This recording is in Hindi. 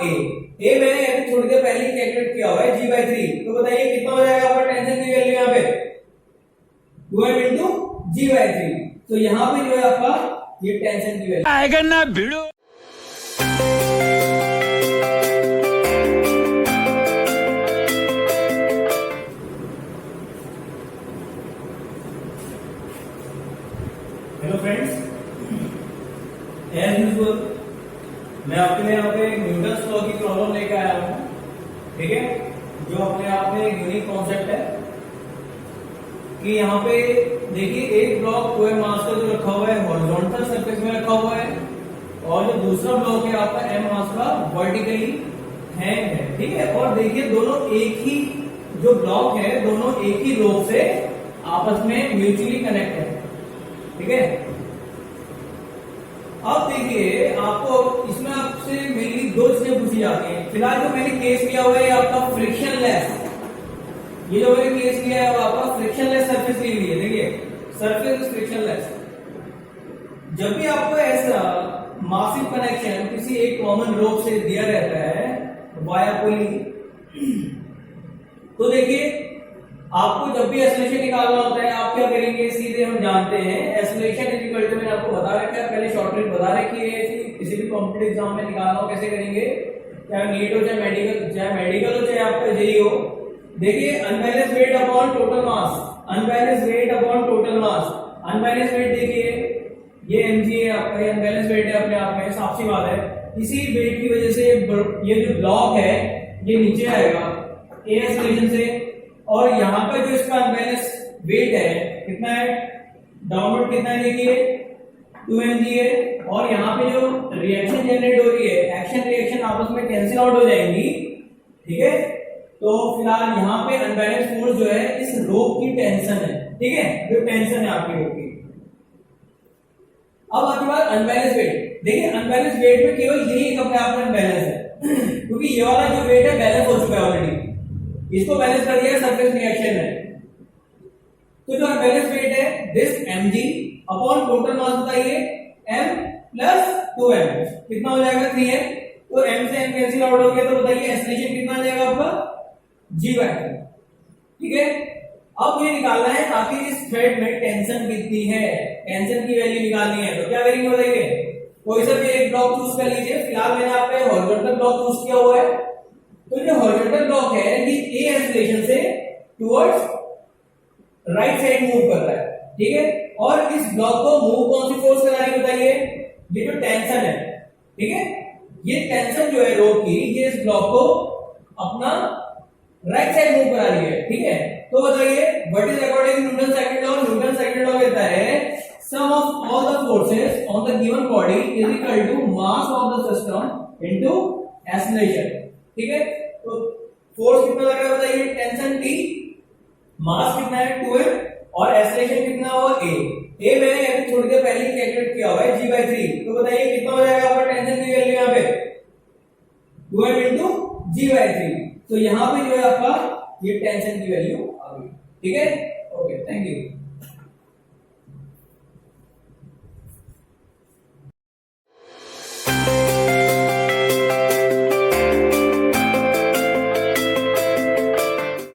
ए मैंने ऐसे छोड़ के पहले ही कैलकुलेट किया हुआ है g/3। तो बताइए कितना हो जाएगा आपका टेंशन की वैल्यू यहाँ पे 12 इंटू g/3। तो यहाँ पे जो है आपका ये टेंशन की वैल्यू आएगा ना भिड़ो। हेलो फ्रेंड्स, एज यूजुअल मैं आपके लिए यहाँ पे न्यूटन्स लॉ की प्रॉब्लम लेकर आया हूँ। ठीक है, जो अपने आप में एक यूनिक कॉन्सेप्ट है कि यहाँ पे देखिए एक ब्लॉक कोई मास का जो रखा हुआ है हॉरिजॉन्टल सरफेस में रखा हुआ है और जो दूसरा ब्लॉक है आपका एम मास का वर्टिकली हैंग है। ठीक है, और देखिए दोनों एक ही जो ब्लॉक है दोनों एक ही रोप से आपस में म्यूचुअली कनेक्ट है। ठीक है, अब देखिए आपको इसमें आपसे मेरी दो चीजें पूछी जाती हैं। फिलहाल जो मैंने केस किया हुआ है आपका फ्रिक्शनलेस, ये जो मैंने केस किया है वो आपका फ्रिक्शनलेस सरफेस के लिए। देखिए सरफेस इज फ्रिक्शनलेस। जब भी आपको ऐसा मासिव कनेक्शन किसी एक कॉमन रोप से दिया रहता है वाया पुली, तो देखिए आपको जब भी एसोलेशन निकालना होता है आप क्या करेंगे, सीधे हम जानते हैं एसोलेशन इज इक्वल टू, मैंने आपको बता रखा है पहले शॉर्ट ट्रिक बता रखी है कि किसी भी कॉम्पिटिटिव एग्जाम में निकालना हो कैसे करेंगे, चाहे नीट हो चाहे मेडिकल हो चाहे आपका जेई हो। देखिए unbalance weight upon total mass, unbalance weight upon total mass. Unbalance weight देखिए ये एमजी है आपका, ये अनबैलेंस वेट है अपने आप में, साफ सी बात है। इसी वेट की वजह से ये जो ब्लॉक है ये नीचे आएगा ए एसोलेशन से, और यहाँ पर जो इसका अनबैलेंस वेट है कितना है, डाउनवर्ड कितना है देखिए 2 mg है, और यहाँ पे जो रिएक्शन जनरेट हो रही है एक्शन रिएक्शन आपस में कैंसिल आउट हो जाएंगी। ठीक है, तो फिलहाल यहाँ पे अनबैलेंस फोर्स जो है इस रोप की टेंशन है। ठीक है, जो टेंशन है आपकी रोप की। अब आती बात अनबैलेंस वेट। देखिए अनबैलेंस वेट में केवल यही एक अपने आप में अनबैलेंस है क्योंकि ये वाला जो वेट है बैलेंस हो चुका है ऑलरेडी, इसको बैलेंस कर दिया सरफेस रिएक्शन में। तो जो अनबैलेंस वेट है दिस mg अपॉन टोटल मास बताइए m प्लस 2m, कितना हो जाएगा 3m। तो m से m कैंसिल आउट हो गया, तो बताइए एसोलेशन कितना आ जाएगा आपका g/3। ठीक है, अब ये निकालना है ताकि इस थ्रेड में टेंशन कितनी है, टेंशन की वैल्यू निकालनी है। तो क्या करेंगे बताइए, कोई सा भी एक ब्लॉक चूज कर लीजिए। फिलहाल मैंने आपका हॉरिजॉन्टल ब्लॉक चूज किया हुआ है, तो जो हॉरिजॉन्टल ब्लॉक है ये ए एसोलेशन से टुवर्ड्स राइट साइड मूव कर रहा है। ठीक है, और इस ब्लॉक को मूव कौन सी फोर्स करा रही है बताइए, ये जो टेंशन है। ठीक है, ये टेंशन जो है रोप की ये इस ब्लॉक को अपना राइट साइड मूव करा रही है। ठीक है, तो बताइए what is according Newton second law. Newton second law कहता है sum of all the forces on the given body is equal to mass of the system into acceleration. ठीक है, तो फोर्स कितना लग रहा है बताइए, टेंशन T, मास कितना है 2m, और एक्सेलरेशन कितना होगा a मैंने ऐसे छोड़ के पहले ही कैलकुलेट किया हुआ है g/3। तो बताइए कितना हो जाएगा आपका टेंशन की वैल्यू यहाँ पे 2m इंटू g/3। तो यहाँ पे जो है आपका ये टेंशन की वैल्यू आ गई। ठीक है, ओके, थैंक यू।